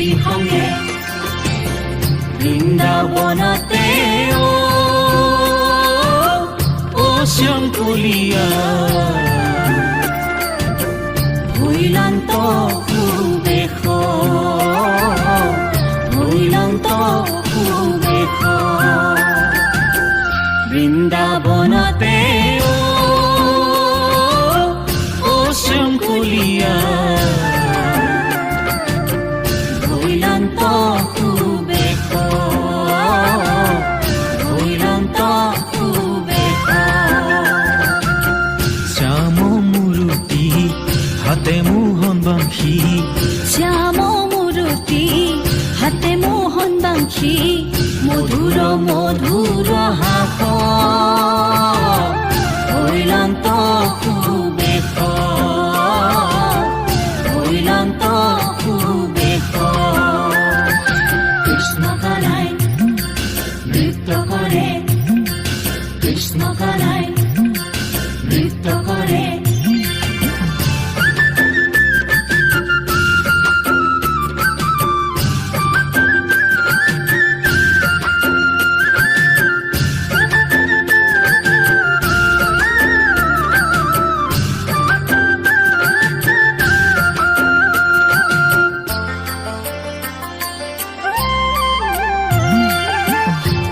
গোপী সংগে বৃন্দাবনতে ও শ্যামকলিয়া ভৈলান্ত সুবেশ ভৈলান্ত সুবেশ বৃন্দাবনতে ও শ্যামকলিয়া ভৈলান্ত সুবেশ ভৈলান্ত সুবেশ শ্যাম মূরতি হাতে মোহন বাংশী শ্যাম মূরতি হাতে মোহন বাংশী মধুর মধুর হাস ভৈলান্ত সুবেশ ভৈলান্ত সুবেশ কৃষ্ণ কানাই নৃত্য করে কৃষ্ণ কানাই নৃত্য করে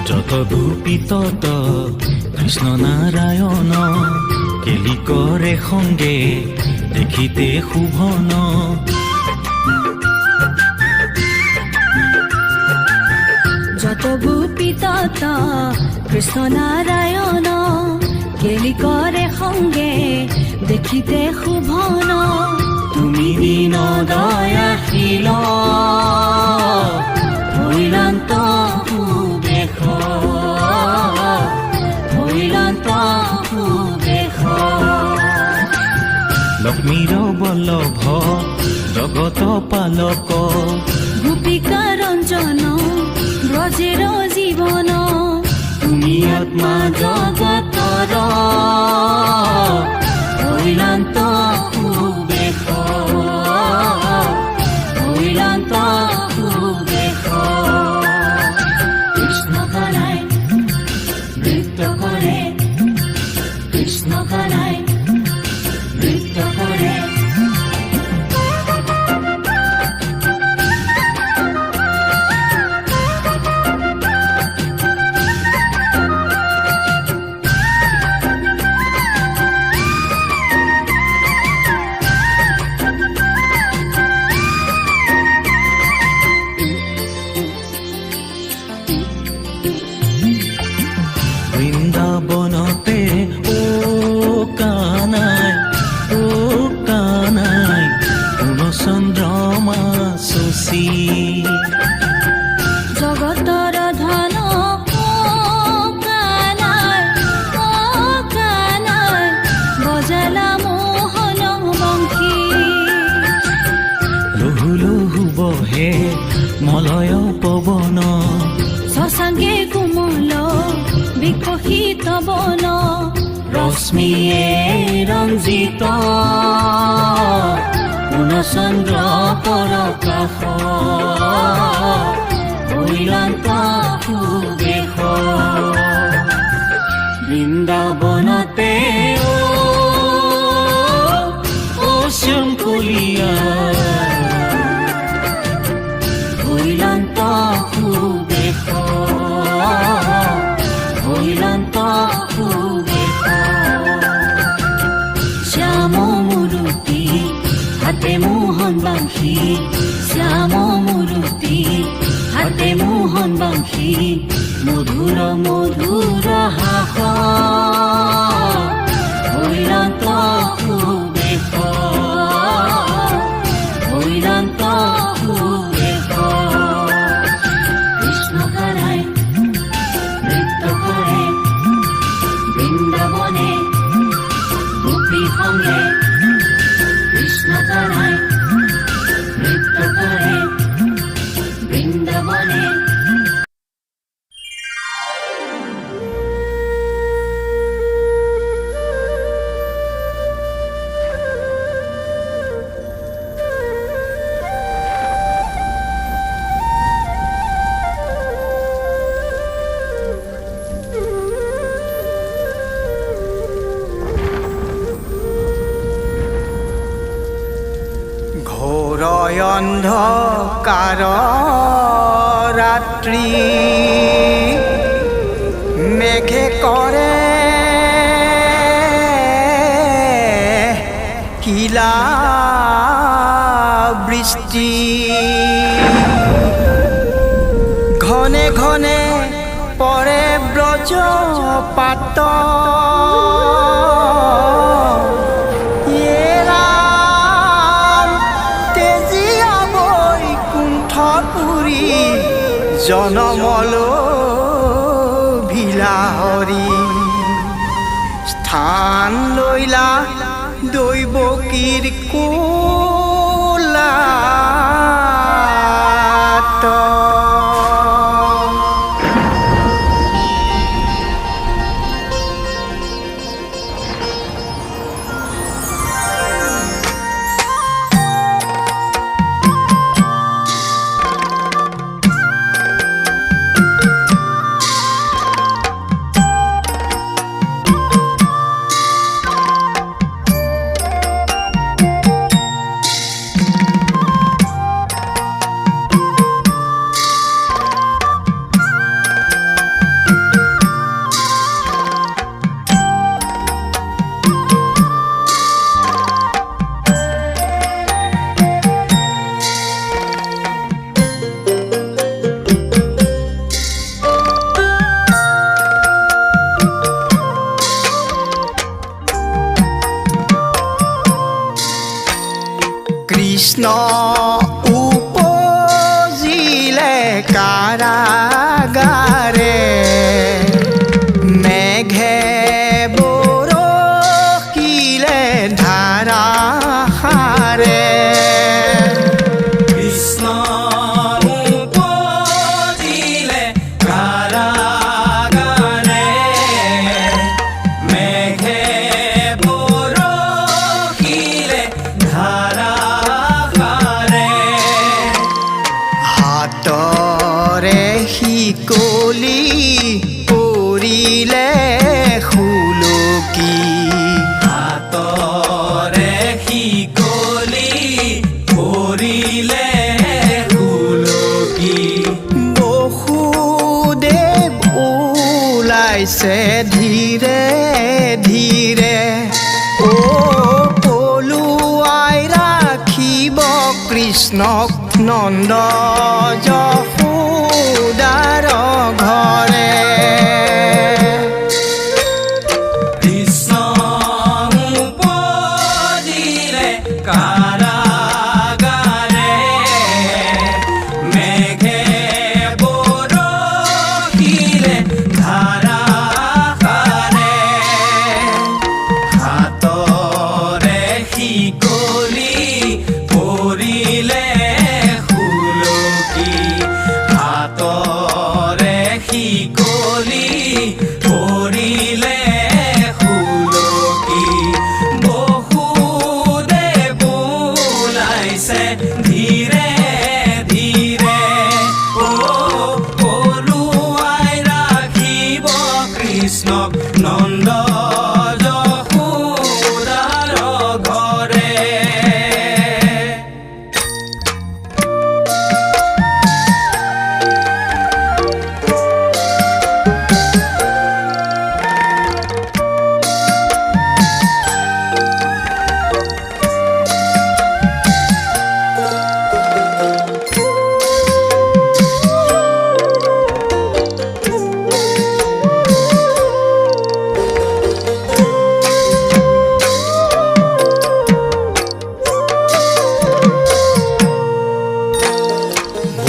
যত গোপী তত কৃষ্ণ নারায়ণ কেলি কৰে সংগে দেখিতে শুভন যত গোপী তত কৃষ্ণ নাৰায়ণ কেলি কৰে সংগে দেখিতে শুভন তুমি দীন দয়াশীল ভৈলান্ত সুবেশ ভৈলান্ত সুবেশ লক্ষ্মীৰ বল্লভ জগত পালক গোপিকা ৰঞ্জন ব্ৰজেৰ জীৱন তুমি আত্মা জগতৰ ভৈলান্ত সুবেশ ভৈলান্ত সুবেশ কৃষ্ণ কানাই নৃত্য কৰে কৃষ্ণ কানাই নৃত্য কৰে বৃন্দাবনতে ও কানাই পূৰ্ণচন্দ্ৰমা শশী জগতৰ ধন কানাই বজালা মোহন বংশী লহু লহু বহে মলয় পৱন শশাংকে কোমল বিকশিত বন ৰশ্মিয়ে ৰঞ্জিত পূৰ্ণচন্দ্ৰ পৰকাশ ভৈলান্ত সুবেশ বৃন্দাবনতে ও শ্যামকলিয়া ভৈলান্ত সুবেশ ভৈলান্ত সুবেশ শ্যাম মূৰতি হাতে মোহন বাংশী শ্যাম মূৰতি হাতে মোহন বাংশী মধুৰ মধুৰ হাস ভৈলান্ত সুবেশ ভৈলান্ত সুবেশ কৃষ্ণ কানাই নৃত্য কৰে বৃন্দাবনে গোপী সংগে কৃষ্ণ কানাই নৃত্য কৰে বৃন্দাবনে অন্ধকাৰ ৰাত্ৰি মেঘে কৰে শিলা বৃষ্টি ঘনে ঘনে পৰে ব্ৰজপাত জনমলোভিলা হৰি স্থান লৈলা দৈৱকীৰ কোলাত কৃষ্ণ উপজিলে কাৰাগাৰে মেঘে বৰষিলে ধাৰাসাৰে কৃষ্ণ উপজিলে কাৰাগাৰে মেঘে বৰষিলে হাতৰে শিকলি পৰিলে শুলকি হাতৰে শিকলি পৰিলে শুলকি বসুদেৱ ওলাইছে ধীৰে ধীৰে অ পলুৱাই ৰাখিব কৃষ্ণক নন্দ যশোদাৰ ঘৰে কৃষ্ণ উপজিলে কাৰাগাৰে মেঘে বৰষিলে ধাৰাসাৰে হাতৰে শিকলি পৰিলে হাতৰে শিকলি পৰিলে শুলকি বসুদেৱ ওলাইছে ধীৰে ধীৰে অ পলুৱাই ৰাখিব কৃষ্ণক নন্দ যশোদাৰ ঘৰে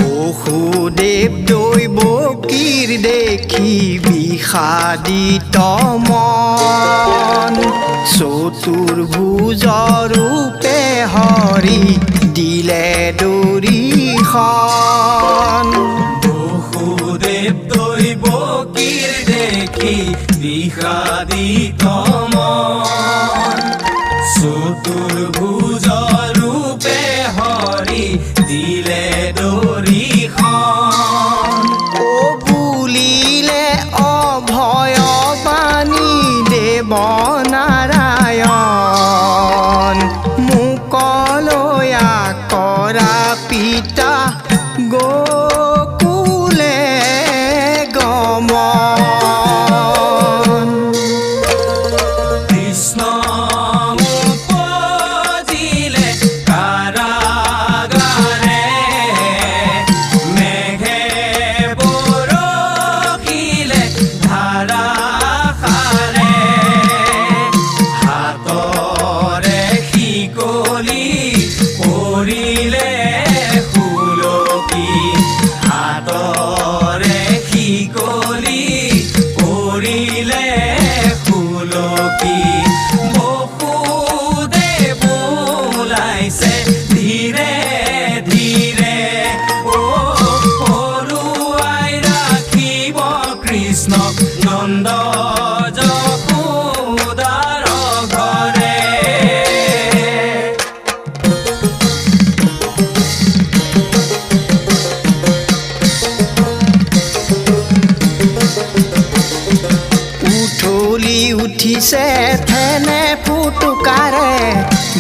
বসুদেৱ দৈৱকীৰ দেখি বিষাদিত মন চতুৰ্ভুজ ৰূপে হৰি দিলে দৰিখন বসুদেৱ দৈৱকীৰ দেখি বিষাদিত মন চতুৰ্ভুজ ৰূপে হৰি দিলে দৰিখন অ বুলিলে অভয় বাণী দেৱ নাৰায়ণ মুকলয়া কৰা পিতা গোকুলে গমন কৃষ্ণ উপজিলে কাৰাগাৰে মেঘে বৰষিলে ধাৰাসাৰে হাতৰে শিকলি পৰিলে সুলকি হাতৰে শিকলি পৰিলে সুলকি বসুদেৱ ওলাইছে ধীৰে ধীৰে পৰুৱাই ৰাখিব কৃষ্ণক নন্দ যশোদাৰ ঘৰে উঠলি উঠিছে থেনে ফুটুকাৰে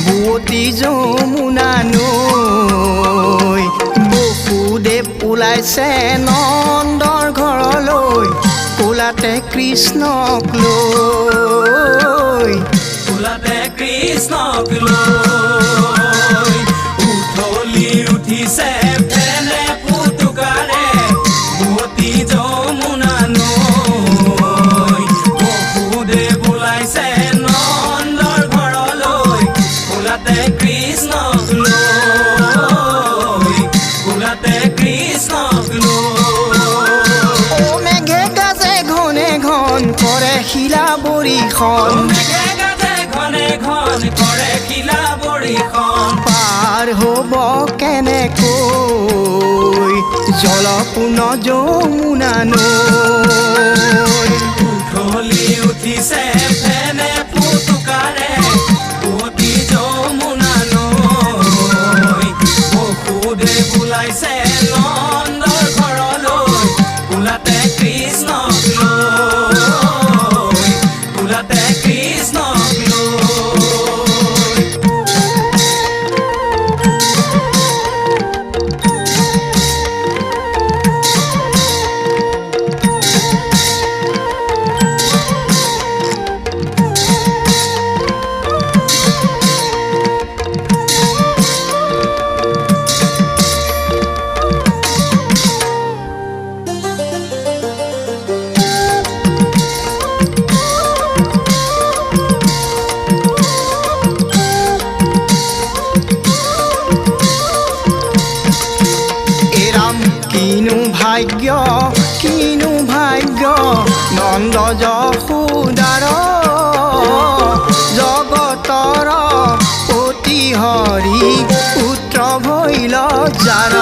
বুৱতী যমুনা নৈ বসুদেৱ ওলাইছে নন্দৰ ঘৰলৈ কোলাতে কৃষ্ণক লৈ কোলাতে কৃষ্ণক লৈ উঠলি উঠিছে ফেনে পুতুকাৰে বুৱতী যমুনা নৈ বসুদেৱ ওলাইছে নন্দৰ ঘৰলৈ কোলাতে কৃষ্ণক লৈ কোলাতে কৃষ্ণক লৈ ও মেঘে গাজে ঘনে ঘন কৰে শিলা বৰিখন মেঘে গাজে ঘনে ঘন কৰে শিলা বৰিখন পাৰ হ'ব কেনেকৈ জলপূৰ্ণ যমুনা নৈ উঠলি উঠিছে ফেনে পুতুকাৰে বুৱতী যমুনা নৈ বসুদেৱ ওলাইছে নন্দৰ ঘৰলৈ কোলাতে কৃষ্ণক লৈ কোলাতে কৃষ্ণক লৈ এৰাম কিনো ভাগ্য নন্দ যশোদাৰ জগতৰ পতি হৰি পুত্ৰ ভৈল যাৰ